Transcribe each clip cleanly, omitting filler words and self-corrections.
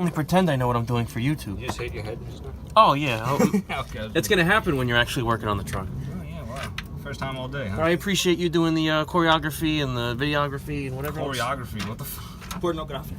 Only pretend I know what I'm doing for YouTube. You just hit your head? Oh, yeah. Okay. It's going to happen when you're actually working on the truck. Oh, yeah, wow. First time all day, huh? I appreciate you doing the choreography and the videography and whatever else. Choreography, what the fuck? Pornography.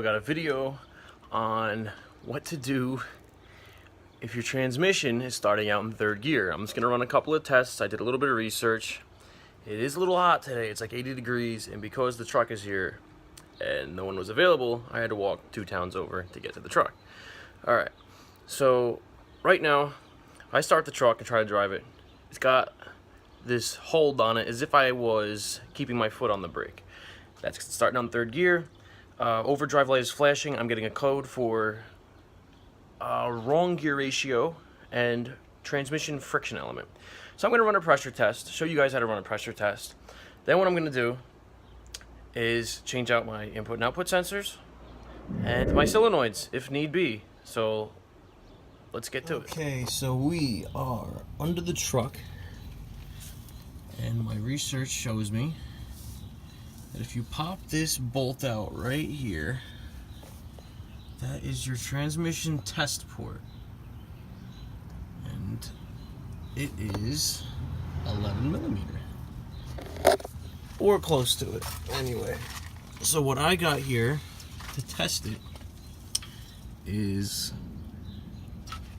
Got a video on what to do if your transmission is starting out in third gear. I'm just gonna run a couple of tests. I did a little bit of research. It is a little hot today. It's like 80 degrees, and because the truck is here and no one was available, I had to walk 2 towns over to get to the truck. All right, so right now I start the truck and try to drive it. It's got this hold on it as if I was keeping my foot on the brake. That's starting on third gear. Overdrive light is flashing. I'm getting a code for wrong gear ratio and transmission friction element. So I'm going to run a pressure test, show you guys how to run a pressure test. Then what I'm going to do is change out my input and output sensors and my solenoids if need be. So let's get to it. Okay, so we are under the truck, and my research shows me that if you pop this bolt out right here, that is your transmission test port, and it is 11 millimeter or close to it anyway. So what I got here to test it is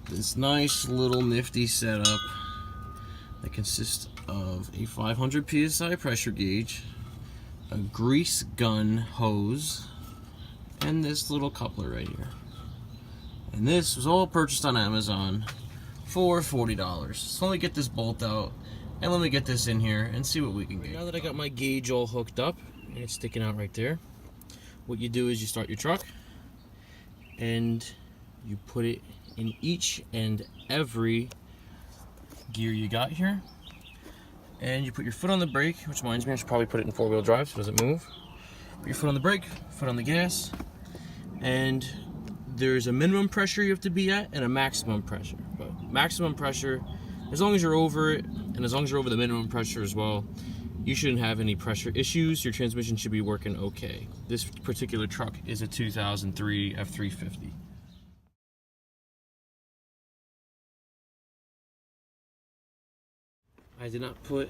this nice little nifty setup that consists of a 500 psi pressure gauge, a grease gun hose, and this little coupler right here. And this was all purchased on Amazon for $40. So let me get this bolt out and let me get this in here and see what we can get. Now that I got my gauge all hooked up and it's sticking out right there, what you do is you start your truck and you put it in each and every gear you got here. And you put your foot on the brake, which reminds me I should probably put it in 4-wheel drive so it doesn't move. Put your foot on the brake, foot on the gas, and there's a minimum pressure you have to be at and a maximum pressure. But maximum pressure, as long as you're over it, and as long as you're over the minimum pressure as well, you shouldn't have any pressure issues. Your transmission should be working okay. This particular truck is a 2003 F350. I did not put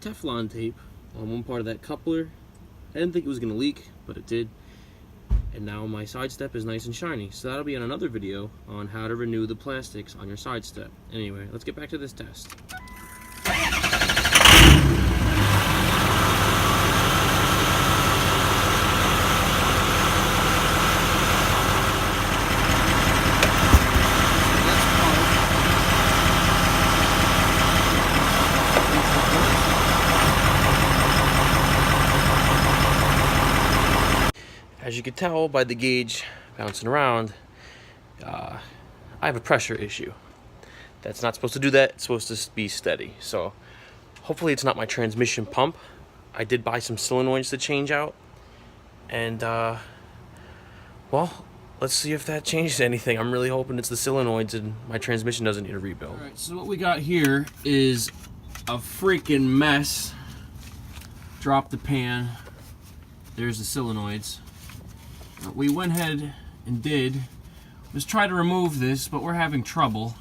Teflon tape on one part of that coupler. I didn't think it was going to leak, but it did. And now my side step is nice and shiny. So that'll be in another video on how to renew the plastics on your side step. Anyway, let's get back to this test. As you can tell by the gauge bouncing around, I have a pressure issue. That's not supposed to do that. It's supposed to be steady. So hopefully it's not my transmission pump. I did buy some solenoids to change out. And, well, let's see if that changes anything. I'm really hoping it's the solenoids and my transmission doesn't need a rebuild. All right, so what we got here is a freaking mess. Drop the pan. There's the solenoids. What we went ahead and did was try to remove this, but we're having trouble.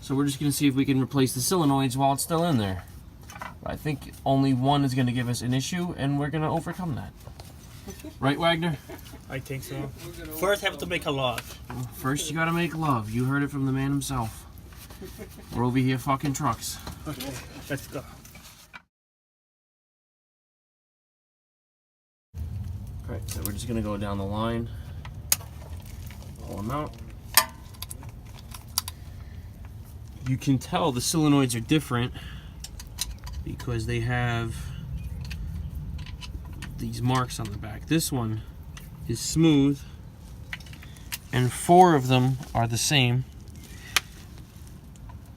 So we're just going to see if we can replace the solenoids while it's still in there. I think only one is going to give us an issue, and we're going to overcome that. Right, Wagner? I think so. First, have to make a love. First, you got to make love. You heard it from the man himself. We're over here fucking trucks. Okay, let's go. Alright, so we're just going to go down the line, pull them out. You can tell the solenoids are different because they have these marks on the back. This one is smooth, and 4 of them are the same.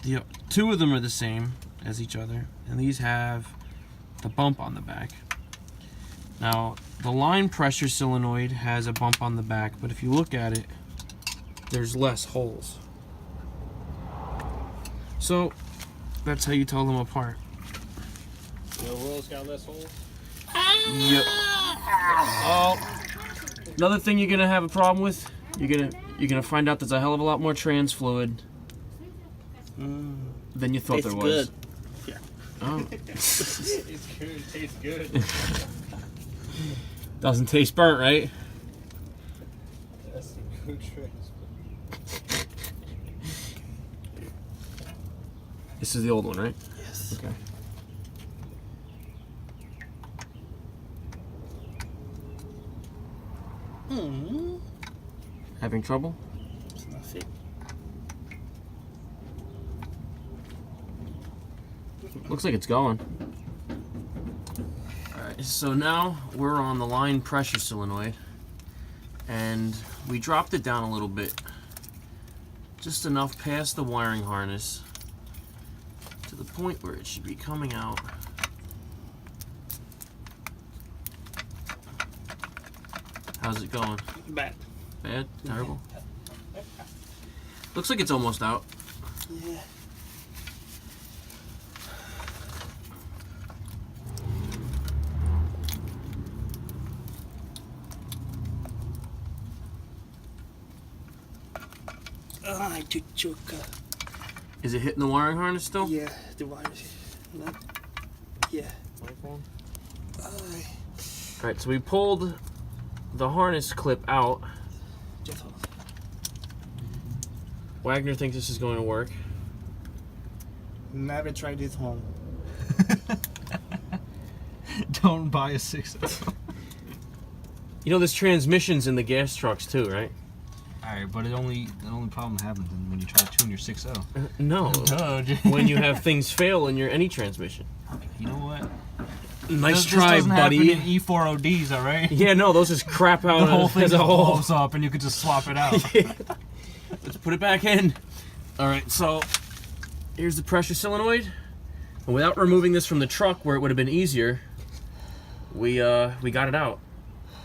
The 2 of them are the same as each other, and these have the bump on the back. Now, the line pressure solenoid has a bump on the back, but if you look at it, there's less holes. So, that's how you tell them apart. The rolls got less holes? Yep. Oh, another thing you're gonna have a problem with, you're gonna find out there's a hell of a lot more trans fluid than you thought Tastes there was. good. Yeah. Oh. It's good. It tastes good. Doesn't taste burnt, right? That's some good trans. This is the old one, right? Yes. Okay. Having trouble? It's not fit. Looks like it's going. Alright, so now we're on the line pressure solenoid, and we dropped it down a little bit. Just enough past the wiring harness to the point where it should be coming out. How's it going? Bad. Bad? Terrible? Looks like it's almost out. Yeah. I choke. Is it hitting the wiring harness still? Yeah, the wires. Not. Yeah. Alright, so we pulled the harness clip out. Just hold. Wagner thinks this is going to work. Never try this home. Don't buy a 6.0. You know, there's transmissions in the gas trucks too, right? Alright, but the only problem happens when you try to tune your 6.0. No. When you have things fail in your any transmission. You know what? Nice This try, doesn't buddy. happen in E4ODs, alright? Yeah, no, those just crap out The whole thing as a just whole. blows up and you could just swap it out. Yeah. Let's put it back in. Alright, so here's the pressure solenoid. And without removing this from the truck where it would have been easier, we got it out.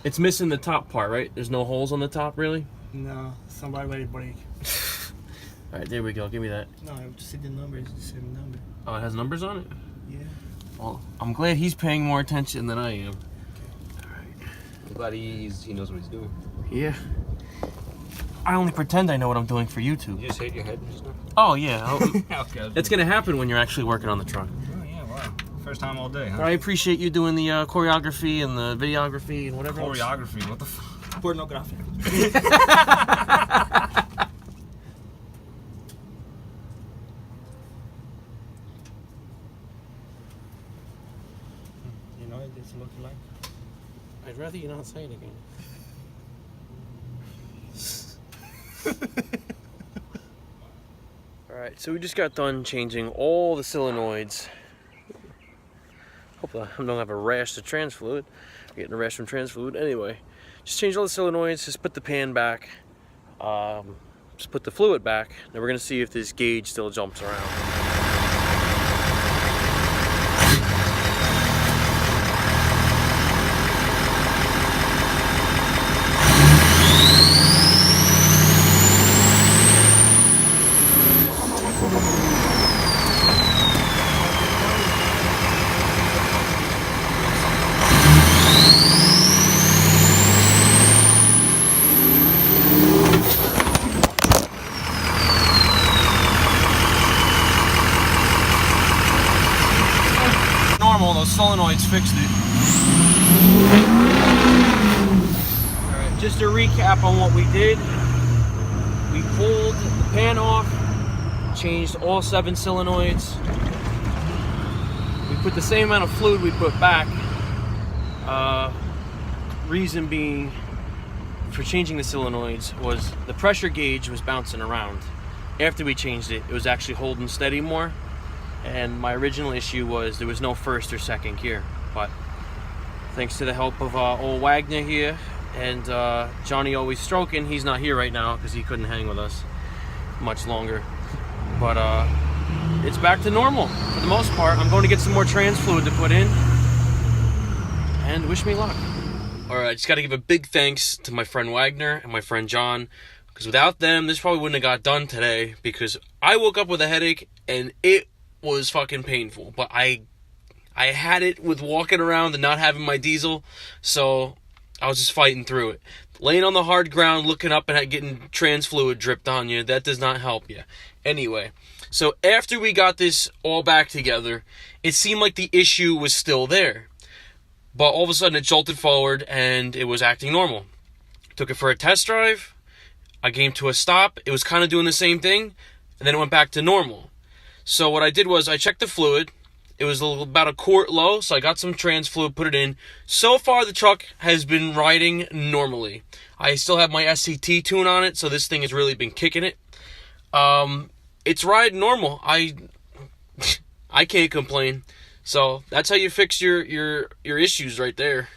It's missing the top part, right? There's no holes on the top, really? No, somebody let it break. Alright, there we go. Give me that. No, I have to see the number. It's the same number. Oh, it has numbers on it? Yeah. Well, I'm glad he's paying more attention than I am. I'm glad he knows what he's doing. Yeah. I only pretend I know what I'm doing for YouTube. You just hit your head just now? Oh, yeah. Okay. It's going to happen when you're actually working on the truck. Oh, yeah, wow. First time all day, huh? I appreciate you doing the choreography and the videography and whatever else. Choreography, what the fuck? Pornography. You know what it's looking like? I'd rather you not say it again. Alright, so we just got done changing all the solenoids. Hope I don't have a rash of trans fluid. I'm getting a rash from trans fluid. Anyway, just change all the solenoids, just put the pan back, just put the fluid back. Now we're going to see if this gauge still jumps around. Those solenoids fixed it. Alright, just to recap on what we did, we pulled the pan off, changed all 7 solenoids. We put the same amount of fluid we put back. Reason being for changing the solenoids was the pressure gauge was bouncing around. After we changed it, it was actually holding steady more. And my original issue was there was no first or second gear, but thanks to the help of old Wagner here, And Johnny Always Stroking, he's not here right now because he couldn't hang with us much longer. But it's back to normal for the most part. I'm going to get some more trans fluid to put in. And wish me luck. Alright, just got to give a big thanks to my friend Wagner and my friend John. Because without them, this probably wouldn't have got done today. Because I woke up with a headache and it was fucking painful. But I had it with walking around and not having my diesel. So I was just fighting through it. Laying on the hard ground, looking up and getting trans fluid dripped on you, that does not help you. Anyway, so after we got this all back together, it seemed like the issue was still there. But all of a sudden it jolted forward and it was acting normal. Took it for a test drive. I came to a stop. It was kind of doing the same thing. And then it went back to normal. So what I did was I checked the fluid. It was about a quart low. So I got some trans fluid, put it in. So far the truck has been riding normally. I still have my SCT tune on it. So this thing has really been kicking it. It's riding normal. I can't complain. So that's how you fix your issues right there.